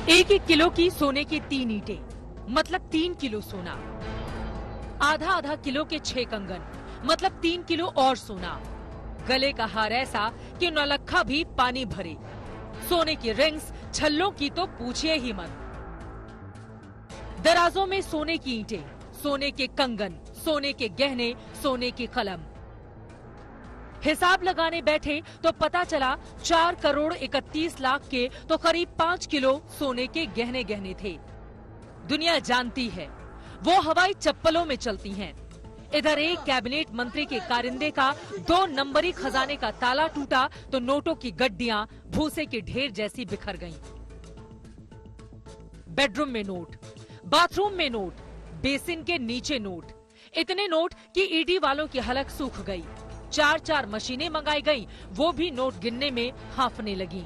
एक एक किलो की सोने की 3 ईंटें, मतलब 3 किलो सोना। आधा आधा किलो के 6 कंगन, मतलब 3 किलो और सोना। गले का हार ऐसा कि नौलखा भी पानी भरे। सोने की रिंग्स, छल्लों की तो पूछिए ही मत। दराजों में सोने की ईंटें, सोने के कंगन, सोने के गहने, सोने की कलम। हिसाब लगाने बैठे तो पता चला 4 करोड़ 31 लाख के तो करीब 5 किलो सोने के गहने गहने थे। दुनिया जानती है वो हवाई चप्पलों में चलती हैं। इधर एक कैबिनेट मंत्री के कारिंदे का 2 नंबरी खजाने का ताला टूटा तो नोटों की गड्डियां भूसे के ढेर जैसी बिखर गईं। बेडरूम में नोट, बाथरूम में नोट, बेसिन के नीचे नोट। इतने नोट कि ईडी वालों की हलक सूख गई। 4 मशीनें मंगाई गईं, वो भी नोट गिनने में हांफने लगी।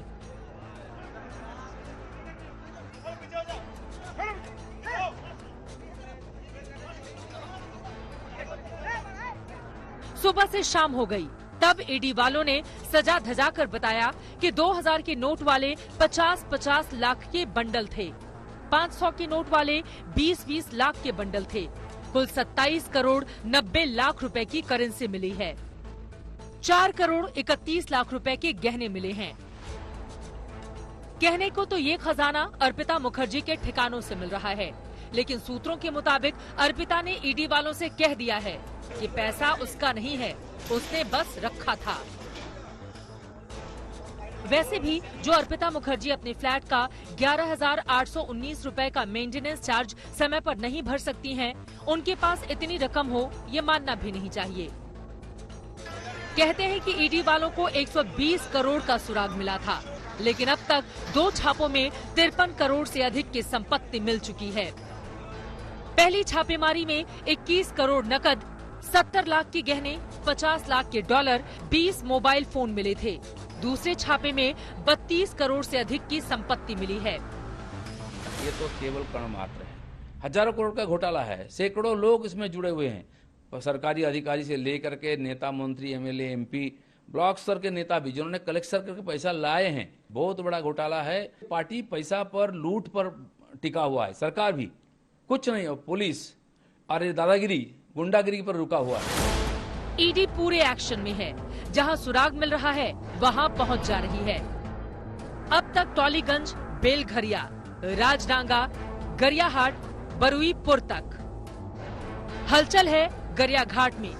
सुबह से शाम हो गई, तब ईडी वालों ने सजा धजा कर बताया कि 2000 के नोट वाले 50-50 लाख के बंडल थे, 500 के नोट वाले 20-20 लाख के बंडल थे। कुल 27 करोड़ 90 लाख रुपए की करेंसी मिली है। 4 करोड़ 31 लाख रुपए के गहने मिले हैं। कहने को तो ये खजाना अर्पिता मुखर्जी के ठिकानों से मिल रहा है, लेकिन सूत्रों के मुताबिक अर्पिता ने ईडी वालों से कह दिया है कि पैसा उसका नहीं है, उसने बस रखा था। वैसे भी जो अर्पिता मुखर्जी अपने फ्लैट का 11,819 रुपए का मेंटेनेंस चार्ज समय पर नहीं भर सकती हैं, उनके पास इतनी रकम हो ये मानना भी नहीं चाहिए। कहते हैं कि ईडी वालों को 120 करोड़ का सुराग मिला था, लेकिन अब तक 2 छापों में 53 करोड़ से अधिक की संपत्ति मिल चुकी है। पहली छापेमारी में 21 करोड़ नकद, 70 लाख के गहने, 50 लाख के डॉलर, 20 मोबाइल फोन मिले थे। दूसरे छापे में 32 करोड़ से अधिक की संपत्ति मिली है। ये तो केवल कण मात्र है, हजारों करोड़ का घोटाला है। सैकड़ों लोग इसमें जुड़े हुए हैं, सरकारी अधिकारी से लेकर के नेता, मंत्री, एमएलए, एमपी, ब्लॉक स्तर के नेता भी, जिन्होंने कलेक्शन करके पैसा लाए हैं। बहुत बड़ा घोटाला है। पार्टी पैसा पर, लूट पर टिका हुआ है, सरकार भी कुछ नहीं, और पुलिस और दादागिरी, गुंडागिरी पर रुका हुआ है। ईडी पूरे एक्शन में है, जहां सुराग मिल रहा है वहां पहुंच जा रही है। अब तक टॉलीगंज, बेलघरिया, राजडांगा, गरियाहाट, बरुईपुर तक हलचल है। गरियाघाट में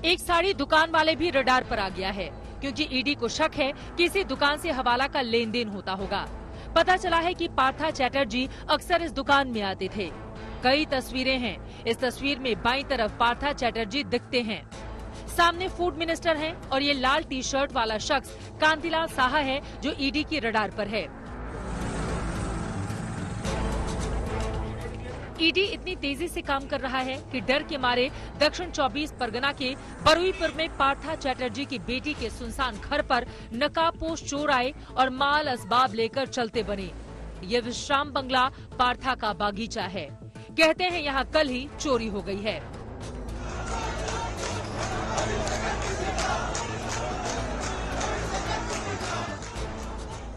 एक साड़ी दुकान वाले भी रडार पर आ गया है, क्योंकि ईडी को शक है किसी दुकान से हवाला का लेन देन होता होगा। पता चला है कि पार्था चैटर्जी अक्सर इस दुकान में आते थे। कई तस्वीरें हैं। इस तस्वीर में बाईं तरफ पार्था चैटर्जी दिखते हैं, सामने फूड मिनिस्टर हैं और ये लाल टी शर्ट वाला शख्स कांतिलाल साहा है जो ईडी की रडार पर है। ईडी इतनी तेजी से काम कर रहा है कि डर के मारे दक्षिण 24 परगना के बरुईपुर में पार्था चैटर्जी की बेटी के सुनसान घर पर नकाबपोश चोर आए और माल असबाब लेकर चलते बने। ये विश्राम बंगला पार्था का बागीचा है। कहते हैं यहाँ कल ही चोरी हो गई है।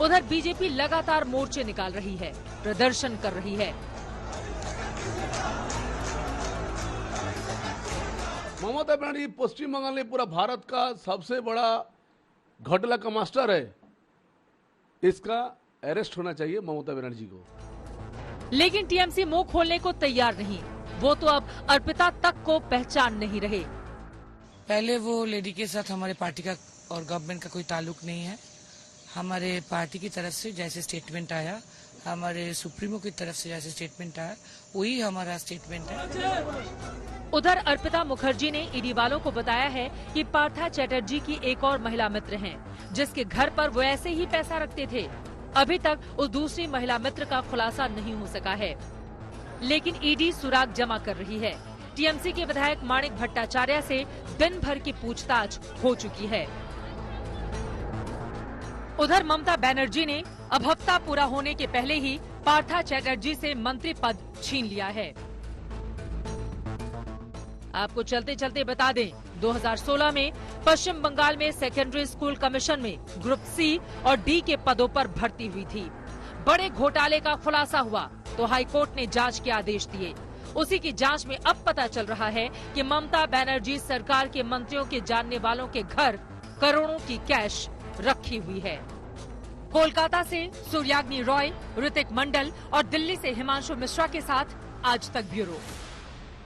उधर बीजेपी लगातार मोर्चे निकाल रही है, प्रदर्शन कर रही है। ममता बनर्जी पश्चिम बंगाल में पूरा भारत का सबसे बड़ा घोटाला का मास्टर है। इसका अरेस्ट होना चाहिए ममता बनर्जी को। लेकिन टीएमसी मुंह खोलने को तैयार नहीं। वो तो अब अर्पिता तक को पहचान नहीं रहे। पहले वो लेडी के साथ हमारे पार्टी का और गवर्नमेंट का कोई ताल्लुक नहीं है। हमारे पार्टी की तरफ से जैसे स्टेटमेंट आया, हमारे सुप्रीमो की तरफ से जैसे स्टेटमेंट आया, वही हमारा स्टेटमेंट है। उधर अर्पिता मुखर्जी ने ईडी वालों को बताया है कि पार्था चैटर्जी की एक और महिला मित्र हैं, जिसके घर पर वो ऐसे ही पैसा रखते थे। अभी तक उस दूसरी महिला मित्र का खुलासा नहीं हो सका है, लेकिन ईडी सुराग जमा कर रही है। टीएमसी के विधायक माणिक भट्टाचार्य से दिन भर की पूछताछ हो चुकी है। उधर ममता बनर्जी ने अब हफ्ता पूरा होने के पहले ही पार्था चैटर्जी से मंत्री पद छीन लिया है। आपको चलते चलते बता दें, 2016 में पश्चिम बंगाल में सेकेंडरी स्कूल कमीशन में ग्रुप सी और डी के पदों पर भर्ती हुई थी। बड़े घोटाले का खुलासा हुआ तो हाईकोर्ट ने जांच के आदेश दिए। उसी की जांच में अब पता चल रहा है कि ममता बनर्जी सरकार के मंत्रियों के जानने वालों के घर करोड़ों की कैश रखी हुई है। कोलकाता से सूर्याग्नि रॉय, ऋतिक मंडल और दिल्ली से हिमांशु मिश्रा के साथ आज तक ब्यूरो।